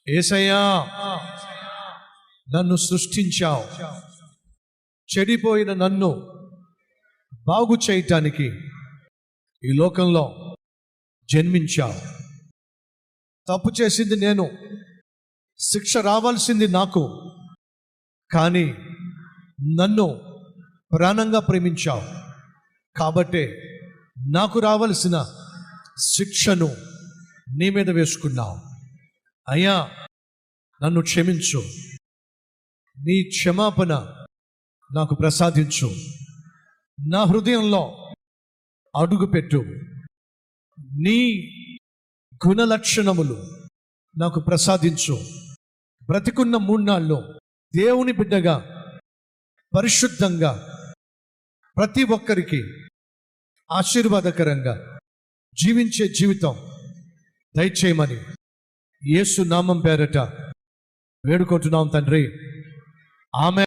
యేసయ్యా, నన్ను సృష్టించావు, చెడిపోయిన నన్ను బాగు చేయటానికి ఈ లోకంలో జన్మించావు. తప్పు చేసింది నేను, శిక్ష రావాల్సింది నాకు, కానీ నన్ను ప్రాణంగా ప్రేమించావు కాబట్టే నాకు రావలసిన శిక్షను నీ మీద వేసుకున్నావు. అయ్యా, నన్ను క్షమించు, నీ క్షమాపణ నాకు ప్రసాదించు, నా హృదయంలో అడుగుపెట్టు, నీ గుణలక్షణములు నాకు ప్రసాదించు. బ్రతికున్న 3 నాళ్ళు దేవుని బిడ్డగా పరిశుద్ధంగా ప్రతి ఒక్కరికి ఆశీర్వాదకరంగా జీవించే జీవితం దయచేయమని యేసు నామం పేరట వేడుకుంటున్నాం తండ్రి. ఆమె